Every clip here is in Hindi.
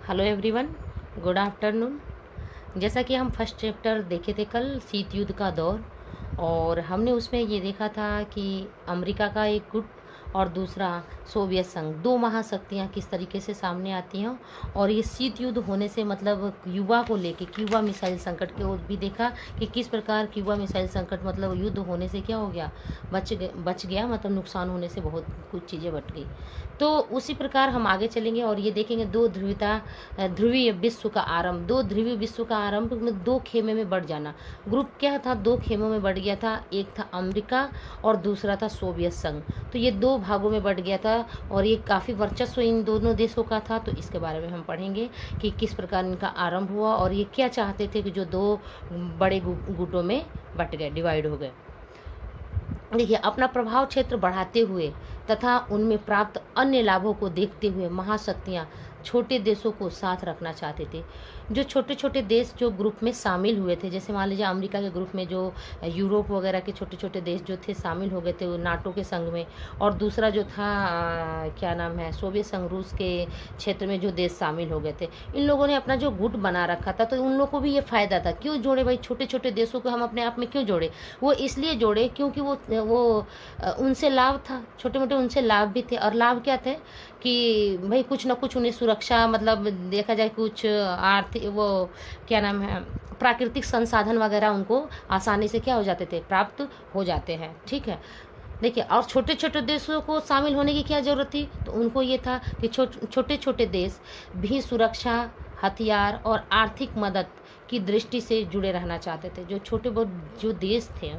Hello everyone, good afternoon. जैसा कि हम फर्स्ट चैप्टर देखे थे कल, शीत युद्ध का दौर, और हमने उसमें ये देखा था कि अमेरिका का एक गुट और दूसरा सोवियत संघ, दो महाशक्तियाँ किस तरीके से सामने आती हैं। और ये शीत युद्ध होने से मतलब क्यूबा को लेके, क्यूबा मिसाइल संकट के वो भी देखा कि किस प्रकार क्यूबा मिसाइल संकट मतलब युद्ध होने से क्या हो गया, बच गया, मतलब नुकसान होने से बहुत कुछ चीज़ें बच गई। तो उसी प्रकार हम आगे चलेंगे और ये देखेंगे ध्रुवीय विश्व का आरंभ। दो ध्रुवीय विश्व का आरंभ में दो खेमे में बढ़ जाना। ग्रुप क्या था, दो खेमों में बढ़ गया था, एक था अमेरिका और दूसरा था सोवियत संघ। तो ये दो भागों में बढ़ गया था और ये काफ़ी वर्चस्व इन दोनों देशों का था। तो इसके बारे में हम पढ़ेंगे कि किस प्रकार इनका आरंभ हुआ और ये क्या चाहते थे कि जो दो बड़े गुटों में बट गए, डिवाइड हो गए। देखिए, अपना प्रभाव क्षेत्र बढ़ाते हुए तथा उनमें प्राप्त अन्य लाभों को देखते हुए महाशक्तियाँ छोटे देशों को साथ रखना चाहते थे। जो छोटे छोटे देश जो ग्रुप में शामिल हुए थे, जैसे मान लीजिए अमेरिका के ग्रुप में जो यूरोप वगैरह के छोटे छोटे देश जो थे शामिल हो गए थे वो नाटो के संघ में, और दूसरा जो था क्या नाम है, सोवियत संघ, रूस के क्षेत्र में जो देश शामिल हो गए थे। इन लोगों ने अपना जो गुट बना रखा था, तो उन लोगों को भी ये फायदा था। क्यों जोड़े भाई, छोटे छोटे देशों को हम अपने आप में क्यों जोड़े? वो इसलिए जोड़े क्योंकि वो उनसे लाभ था, छोटे मोटे उनसे लाभ भी थे। और लाभ क्या थे कि भाई कुछ ना कुछ उन्हें सुरक्षा, मतलब देखा जाए कुछ आर्थिक, वो क्या नाम है, प्राकृतिक संसाधन वगैरह उनको आसानी से क्या हो जाते थे, प्राप्त हो जाते हैं। ठीक है, देखिए, और छोटे छोटे देशों को शामिल होने की क्या ज़रूरत थी? तो उनको ये था कि छोटे छोटे देश भी सुरक्षा, हथियार और आर्थिक मदद की दृष्टि से जुड़े रहना चाहते थे। जो छोटे बहुत जो देश थे,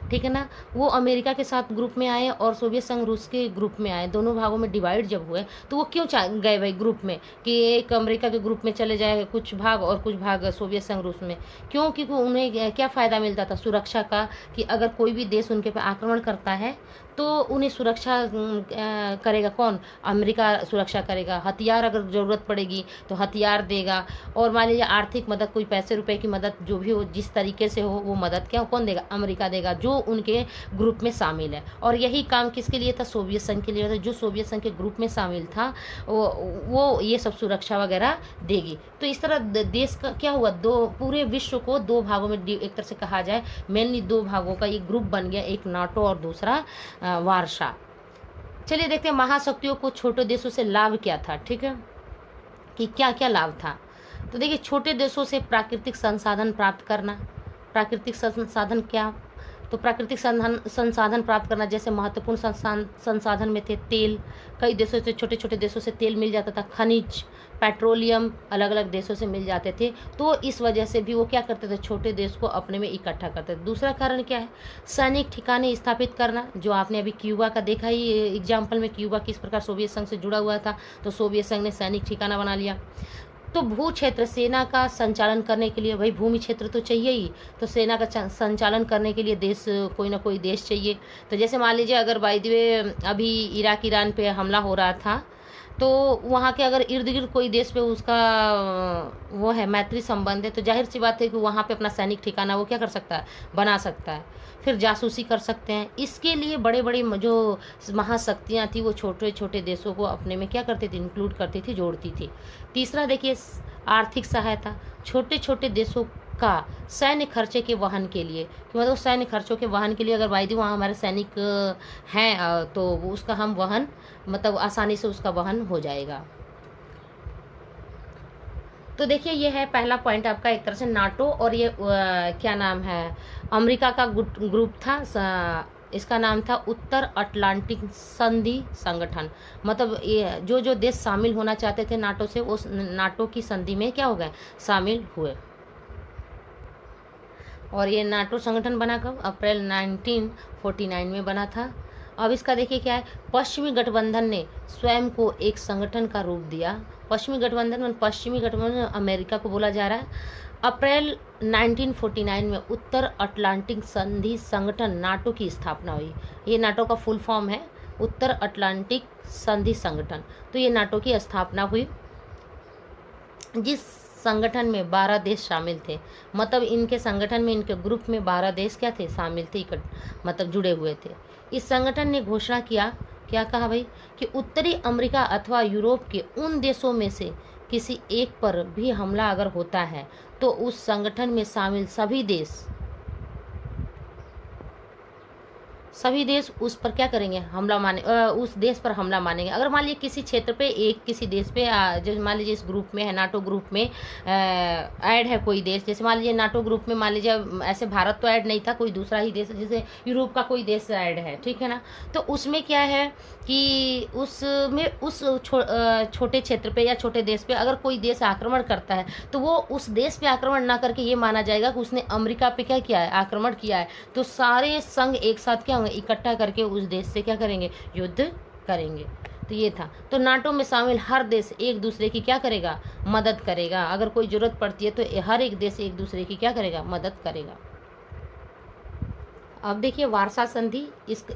ठीक है ना, वो अमेरिका के साथ ग्रुप में आए और सोवियत संघ रूस के ग्रुप में आए। दोनों भागों में डिवाइड जब हुए तो वो क्यों गए भाई ग्रुप में, कि एक अमेरिका के ग्रुप में चले जाए कुछ भाग और कुछ भाग सोवियत संघ रूस में? क्यों? क्योंकि उन्हें क्या फ़ायदा मिलता था सुरक्षा का, कि अगर कोई भी देश उनके पे आक्रमण करता है तो उन्हें सुरक्षा करेगा कौन? अमेरिका सुरक्षा करेगा। हथियार अगर ज़रूरत पड़ेगी तो हथियार देगा। और मान लीजिए आर्थिक मदद, कोई पैसे रुपए की मदद जो भी हो, जिस तरीके से हो, वो मदद क्या कौन देगा? अमेरिका देगा, जो उनके ग्रुप में शामिल है। और यही काम किसके लिए था? सोवियत संघ के लिए था। जो सोवियत संघ के ग्रुप में शामिल था वो ये सब सुरक्षा वगैरह देगी। तो इस तरह देश का क्या हुआ, दो पूरे विश्व को दो भागों में, एक तरह से कहा जाए मेनली दो भागों का एक ग्रुप बन गया, एक नाटो और दूसरा वार्शा। चलिए देखते हैं महाशक्तियों को छोटे देशों से लाभ क्या था। ठीक है, कि क्या क्या लाभ था। तो देखिए, छोटे देशों से प्राकृतिक संसाधन प्राप्त करना। प्राकृतिक संसाधन क्या? तो प्राकृतिक संसाधन प्राप्त करना, जैसे महत्वपूर्ण संसाधन में थे तेल। कई देशों से, छोटे छोटे देशों से तेल मिल जाता था। खनिज, पेट्रोलियम अलग अलग देशों से मिल जाते थे। तो इस वजह से भी वो क्या करते थे, छोटे देश को अपने में इकट्ठा करते थे। दूसरा कारण क्या है? सैनिक ठिकाने स्थापित करना, जो आपने अभी क्यूबा का देखा ही एग्जाम्पल में, क्यूबा किस प्रकार सोवियत संघ से जुड़ा हुआ था, तो सोवियत संघ ने सैनिक ठिकाना बना लिया। तो भू क्षेत्र, सेना का संचालन करने के लिए भाई भूमि क्षेत्र तो चाहिए ही, तो सेना का संचालन करने के लिए देश, कोई ना कोई देश चाहिए। तो जैसे मान लीजिए अगर बाय द वे अभी इराक ईरान पे हमला हो रहा था, तो वहाँ के अगर इर्द गिर्द कोई देश पे उसका वो है, मैत्री संबंध है, तो जाहिर सी बात है कि वहाँ पे अपना सैनिक ठिकाना वो क्या कर सकता है, बना सकता है। फिर जासूसी कर सकते हैं। इसके लिए बड़े बड़े जो महाशक्तियाँ थी वो छोटे छोटे देशों को अपने में क्या करती थी, इंक्लूड करती थी, जोड़ती थी। तीसरा देखिए, आर्थिक सहायता। छोटे छोटे देशों का सैन्य खर्चे के वहन के लिए, कि मतलब सैन्य खर्चों के वहन के लिए अगर वायदे वहाँ हमारे सैनिक हैं तो उसका हम वहन, मतलब आसानी से उसका वहन हो जाएगा। तो देखिए, ये है पहला पॉइंट आपका, एक तरह से नाटो और ये क्या नाम है, अमेरिका का ग्रुप था। इसका नाम था उत्तर अटलांटिक संधि संगठन। मतलब ये जो जो देश शामिल होना चाहते थे नाटो से, उस नाटो की संधि में क्या हो गए, शामिल हुए। और ये नाटो संगठन बना कब? अप्रैल 1949 में बना था। अब इसका देखिए क्या है, पश्चिमी गठबंधन ने स्वयं को एक संगठन का रूप दिया। पश्चिमी गठबंधन अमेरिका को बोला जा रहा है। अप्रैल 1949 में उत्तर अटलांटिक संधि संगठन नाटो की स्थापना हुई। ये नाटो का फुल फॉर्म है, उत्तर अटलांटिक संधि संगठन। तो ये नाटो की स्थापना हुई, जिस संगठन में 12 देश शामिल थे। मतलब इनके संगठन में, इनके ग्रुप में 12 देश क्या थे, शामिल थे, मतलब जुड़े हुए थे। इस संगठन ने घोषणा किया क्या कहा भाई कि उत्तरी अमेरिका अथवा यूरोप के उन देशों में से किसी एक पर भी हमला अगर होता है तो उस संगठन में शामिल सभी देश उस पर क्या करेंगे, हमला माने उस देश पर हमला मानेंगे। अगर मान लीजिए किसी क्षेत्र पे किसी देश पे जो मान लीजिए इस ग्रुप में है, नाटो ग्रुप में ऐड है कोई देश, जैसे मान लीजिए नाटो ग्रुप में मान लीजिए ऐसे भारत तो ऐड नहीं था, कोई दूसरा ही देश जैसे यूरोप का कोई देश ऐड है, ठीक है ना। तो उसमें क्या है कि उसमें उस छोटे क्षेत्र पे या छोटे देश पे अगर कोई देश आक्रमण करता है तो वो उस देश पे आक्रमण ना करके ये माना जाएगा कि उसने अमेरिका पे क्या किया है, आक्रमण किया है। तो सारे संघ एक साथ क्या होंगे, इकट्ठा करके उस देश से क्या करेंगे, युद्ध करेंगे। तो ये था। तो नाटो में शामिल हर देश एक दूसरे की क्या करेगा, मदद करेगा। अगर कोई जरूरत पड़ती है तो हर एक देश एक दूसरे की क्या करेगा, मदद करेगा। अब देखिए वारसा संधि,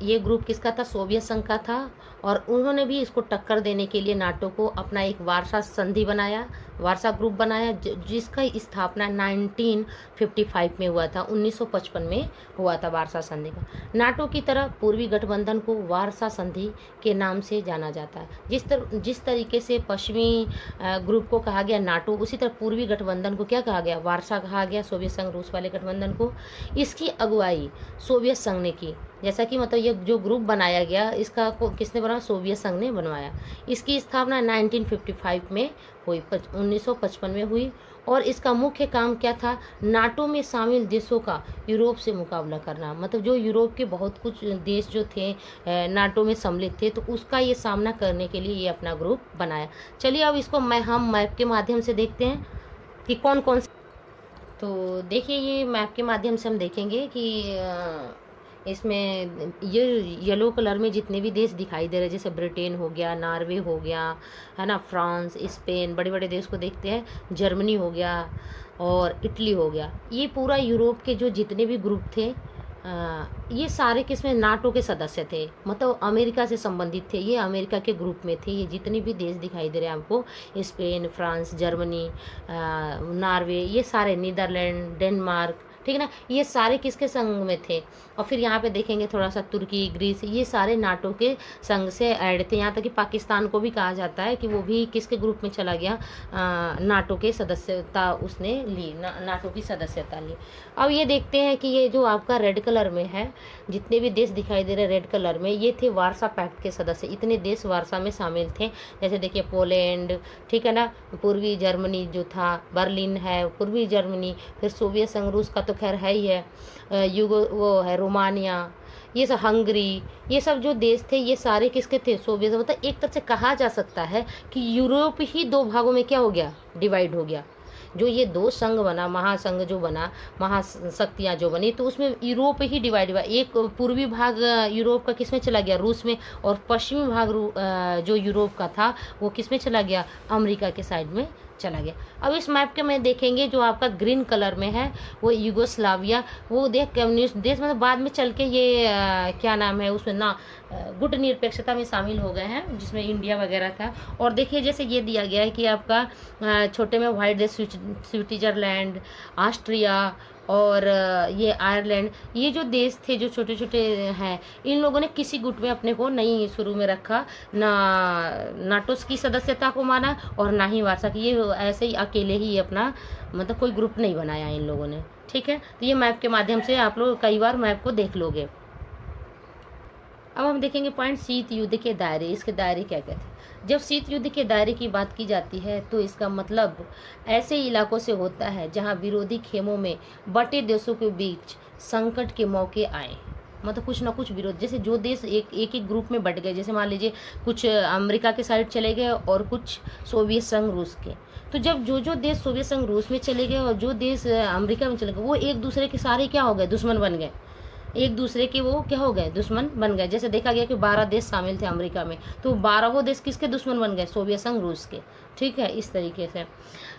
ये ग्रुप किसका था, सोवियत संघ का था, और उन्होंने भी इसको टक्कर देने के लिए नाटो को अपना एक वारसा संधि बनाया, वारसा ग्रुप बनाया, जिसका स्थापना 1955 में हुआ था, 1955 में हुआ था वारसा संधि का। नाटो की तरह पूर्वी गठबंधन को वारसा संधि के नाम से जाना जाता है। जिस तरीके से पश्चिमी ग्रुप को कहा गया नाटो, उसी तरह पूर्वी गठबंधन को क्या कहा गया, वारसा कहा गया, सोवियत संघ रूस वाले गठबंधन को। इसकी अगुवाई सोवियत संघ ने की। जैसा कि मतलब ये जो ग्रुप बनाया गया इसका किसने बनाया, सोवियत संघ ने बनवाया। इसकी स्थापना 1955 में हुई, 1955 में हुई, और इसका मुख्य काम क्या था, नाटो में शामिल देशों का यूरोप से मुकाबला करना। मतलब जो यूरोप के बहुत कुछ देश जो थे नाटो में सम्मिलित थे, तो उसका ये सामना करने के लिए ये अपना ग्रुप बनाया। चलिए अब इसको हम मैप के माध्यम से देखते हैं कि कौन कौन से। तो देखिए ये मैप के माध्यम से हम देखेंगे कि इसमें ये येलो कलर में जितने भी देश दिखाई दे रहे हैं, जैसे ब्रिटेन हो गया, नॉर्वे हो गया, है ना, फ्रांस, स्पेन, बड़े बड़े देश को देखते हैं, जर्मनी हो गया और इटली हो गया। ये पूरा यूरोप के जो जितने भी ग्रुप थे ये सारे किसमें, नाटो के सदस्य थे, मतलब अमेरिका से संबंधित थे, ये अमेरिका के ग्रुप में थे। ये जितने भी देश दिखाई दे रहे हैं आपको, स्पेन, फ्रांस, जर्मनी, नॉर्वे, ये सारे, नीदरलैंड, डेनमार्क, ठीक है ना, ये सारे किसके संघ में थे। और फिर यहाँ पे देखेंगे थोड़ा सा तुर्की, ग्रीस, ये सारे नाटो के संघ से ऐड थे। यहाँ तक कि पाकिस्तान को भी कहा जाता है कि वो भी किसके ग्रुप में चला गया, नाटो के सदस्यता उसने ली, नाटो की सदस्यता ली। अब ये देखते हैं कि ये जो आपका रेड कलर में है, जितने भी देश दिखाई दे रहे रेड कलर में, ये थे वारसा पैक्ट के सदस्य। इतने देश वारसा में शामिल थे, जैसे देखिए पोलैंड, ठीक है ना, पूर्वी जर्मनी जो था, बर्लिन है पूर्वी जर्मनी, फिर सोवियत संघ रूस का तो खैर है ही है, वो है रोमानिया, ये सब हंगरी, ये सब जो देश थे ये सारे किसके थे, सोवियत। मतलब एक तरह से कहा जा सकता है कि यूरोप ही दो भागों में क्या हो गया, डिवाइड हो गया। जो ये दो संघ बना, महासंघ जो बना, महाशक्तियाँ जो बनी, तो उसमें यूरोप ही डिवाइड हुआ। एक पूर्वी भाग यूरोप का किसमें चला गया, रूस में, और पश्चिमी भाग जो यूरोप का था वो किसमें चला गया, अमेरिका के साइड में चला गया। अब इस मैप के में देखेंगे जो आपका ग्रीन कलर में है वो यूगोस्लाविया, वो देख कम्युनिस्ट देश, मतलब बाद में चल के ये क्या नाम है उसमें ना, गुट निरपेक्षता में शामिल हो गए हैं, जिसमें इंडिया वगैरह था। और देखिए जैसे ये दिया गया है कि आपका छोटे में व्हाइट देश, स्विट्जरलैंड, ऑस्ट्रिया और ये आयरलैंड, ये जो देश थे जो छोटे छोटे हैं, इन लोगों ने किसी गुट में अपने को नहीं शुरू में रखा, ना नाटो की सदस्यता को माना और ना ही वारसा की, ये ऐसे ही अकेले ही अपना मतलब कोई ग्रुप नहीं बनाया इन लोगों ने, ठीक है। तो ये मैप के माध्यम से आप लोग कई बार मैप को देख लोगे। अब हम देखेंगे पॉइंट, शीत युद्ध के दायरे, इसके दायरे क्या क्या थे। जब शीत युद्ध के दायरे की बात की जाती है तो इसका मतलब ऐसे इलाकों से होता है जहां विरोधी खेमों में बटे देशों के बीच संकट के मौके आए, मतलब कुछ ना कुछ विरोध, जैसे जो देश एक ग्रुप में बट गए, जैसे मान लीजिए कुछ अमेरिका के साइड चले गए और कुछ सोवियत संघ रूस के, तो जब जो देश सोवियत संघ रूस में चले गए और जो देश अमेरिका में चले गए, वो एक दूसरे के सारे क्या हो गए, दुश्मन बन गए, एक दूसरे के वो क्या हो गए, दुश्मन बन गए। जैसे देखा गया कि 12 देश शामिल थे अमेरिका में, तो 12 देश किसके दुश्मन बन गए, सोवियत संघ रूस के, ठीक है, इस तरीके से।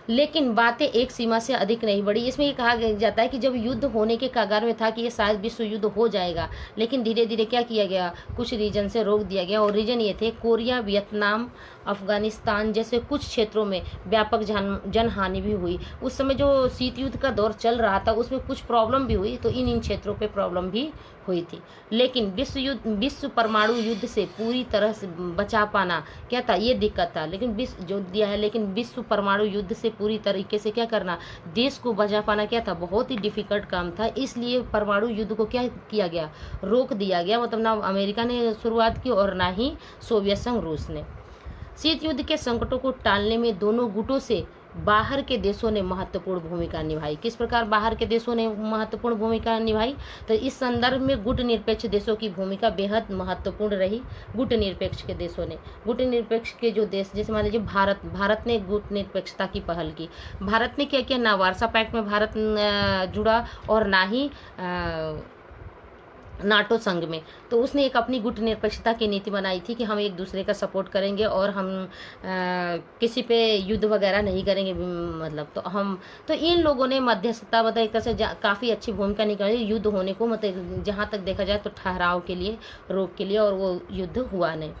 लेकिन बातें एक सीमा से अधिक नहीं बढ़ी। इसमें ये कहा जाता है कि जब युद्ध होने के कगार में था कि ये शायद विश्व युद्ध हो जाएगा, लेकिन धीरे धीरे क्या किया गया, कुछ रीजन से रोक दिया गया, और रीजन ये थे कोरिया, वियतनाम, अफगानिस्तान जैसे कुछ क्षेत्रों में व्यापक जनहानि भी हुई। उस समय जो शीत युद्ध का दौर चल रहा था उसमें कुछ प्रॉब्लम भी हुई, तो इन क्षेत्रों पे प्रॉब्लम भी भी हुई थी। लेकिन विश्व परमाणु युद्ध से पूरी तरह से बचा पाना क्या था, ये दिक्कत था। लेकिन विश्व जो दिया है, लेकिन विश्व परमाणु युद्ध से पूरी तरीके से क्या करना, देश को बचा पाना क्या था, बहुत ही डिफिकल्ट काम था। इसलिए परमाणु युद्ध को क्या किया गया, रोक दिया गया। मतलब ना अमेरिका ने शुरुआत की और ना ही सोवियत संघ रूस ने। शीत युद्ध के संकटों को टालने में दोनों गुटों से बाहर के देशों ने महत्वपूर्ण भूमिका निभाई। किस प्रकार बाहर के देशों ने महत्वपूर्ण भूमिका निभाई, तो इस संदर्भ में गुट निरपेक्ष देशों की भूमिका बेहद महत्वपूर्ण रही। गुट निरपेक्ष के देशों ने, गुट निरपेक्ष के जो देश, जैसे मान लीजिए भारत ने गुट निरपेक्षता की पहल की। भारत ने क्या किया, ना वार्सा पैक्ट में भारत जुड़ा और ना ही नाटो संघ में। तो उसने एक अपनी गुट निरपेक्षता की नीति बनाई थी कि हम एक दूसरे का सपोर्ट करेंगे और हम किसी पे युद्ध वगैरह नहीं करेंगे। मतलब तो इन लोगों ने मध्यस्थता, मतलब एक तरह से काफ़ी अच्छी भूमिका निकाली युद्ध होने को, मतलब जहाँ तक देखा जाए तो ठहराव के लिए, रोक के लिए, और वो युद्ध हुआ नहीं।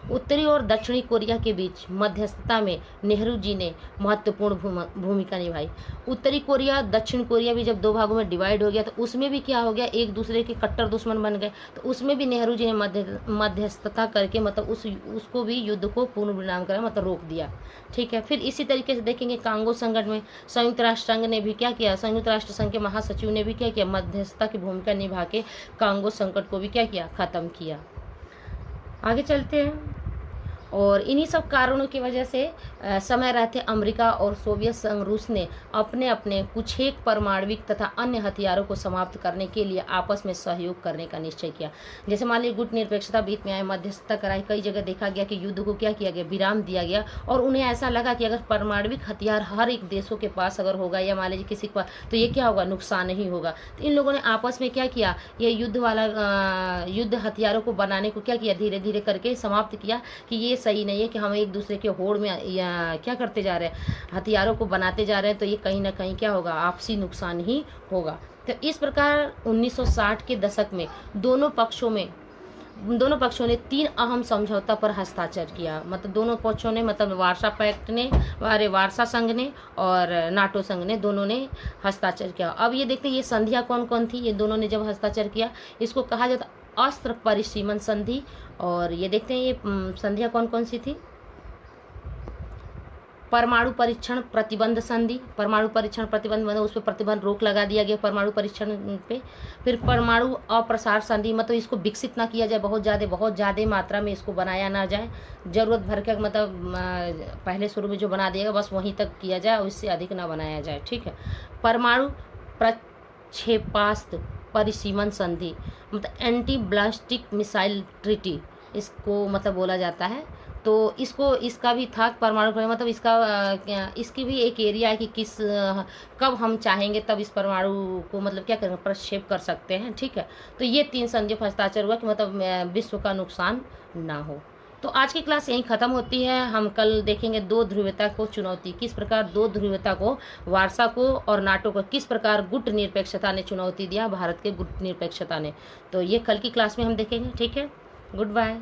उत्तरी और दक्षिणी कोरिया के बीच मध्यस्थता में नेहरू जी ने महत्वपूर्ण भूमिका निभाई। उत्तरी कोरिया दक्षिण कोरिया भी जब दो भागों में डिवाइड हो गया तो उसमें भी क्या हो गया, एक दूसरे के कट्टर दुश्मन बन गए। तो उसमें भी नेहरू जी ने मध्यस्थता करके मतलब उसको भी युद्ध को पूर्ण विराम करा, मतलब रोक दिया। ठीक है। फिर इसी तरीके से देखेंगे कांगो संकट में संयुक्त राष्ट्र संघ ने भी क्या किया, संयुक्त राष्ट्र संघ के महासचिव ने भी क्या किया, मध्यस्थता की भूमिका निभा के कांगो संकट को भी क्या किया, खत्म किया। आगे चलते हैं। और इन्हीं सब कारणों की वजह से समय रहते अमेरिका और सोवियत संघ रूस ने अपने अपने कुछ एक परमाणविक तथा अन्य हथियारों को समाप्त करने के लिए आपस में सहयोग करने का निश्चय किया। जैसे मान लीजिए गुट निरपेक्षता बीच में आए, मध्यस्थता कराई, कई जगह देखा गया कि युद्ध को क्या किया गया, विराम दिया गया। और उन्हें ऐसा लगा कि अगर परमाणविक हथियार हर एक देशों के पास अगर होगा, या मान लीजिए किसी के पास, तो ये क्या होगा, नुकसान ही होगा। तो इन लोगों ने आपस में क्या किया, ये युद्ध हथियारों को बनाने को क्या किया, धीरे धीरे करके समाप्त किया कि ये सही नहीं है कि हम एक दूसरे के होड़ में क्या करते जा रहे हैं, हथियारों को बनाते जा रहे हैं। तो ये कहीं ना कहीं क्या होगा, आपसी नुकसान ही होगा। तो इस प्रकार 1960 के दशक में दोनों पक्षों ने 3 अहम समझौता पर हस्ताक्षर किया। मतलब दोनों पक्षों ने, मतलब वार्सा संघ ने और नाटो संघ ने, दोनों ने हस्ताक्षर किया। अब ये देखते हैं ये संधियां कौन कौन थी। ये दोनों ने जब हस्ताक्षर किया, इसको कहा जाता अस्त्र परिसीमन संधि। और ये देखते हैं ये संधियां कौन कौन सी थी। परमाणु परीक्षण प्रतिबंध संधि, परमाणु परीक्षण प्रतिबंध मतलब उस पर प्रतिबंध, रोक लगा दिया गया परमाणु परीक्षण पे। फिर परमाणु अप्रसार संधि, मतलब इसको विकसित ना किया जाए, बहुत ज़्यादा मात्रा में इसको बनाया ना जाए, जरूरत भर के, मतलब पहले शुरू में जो बना दिएगा बस वहीं तक किया जाए और इससे अधिक ना बनाया जाए। ठीक है। परमाणु प्रक्षेपास्त्र परिसीमन संधि, मतलब एंटी ब्लास्टिक मिसाइल ट्रीटी इसको मतलब बोला जाता है। तो इसका भी था परमाणु, मतलब इसकी भी एक एरिया है कि कब हम चाहेंगे तब इस परमाणु को मतलब क्या करेंगे, प्रक्षेप कर सकते हैं। ठीक है। तो ये 3 संधियों पर हस्ताक्षर हुआ कि मतलब विश्व का नुकसान ना हो। तो आज की क्लास यहीं ख़त्म होती है। हम कल देखेंगे 2 ध्रुवीयता को चुनौती, किस प्रकार 2 ध्रुवीयता को, वार्सा को और नाटो को किस प्रकार गुट निरपेक्षता ने चुनौती दिया, भारत के गुट निरपेक्षता ने। तो ये कल की क्लास में हम देखेंगे। ठीक है। Good bye.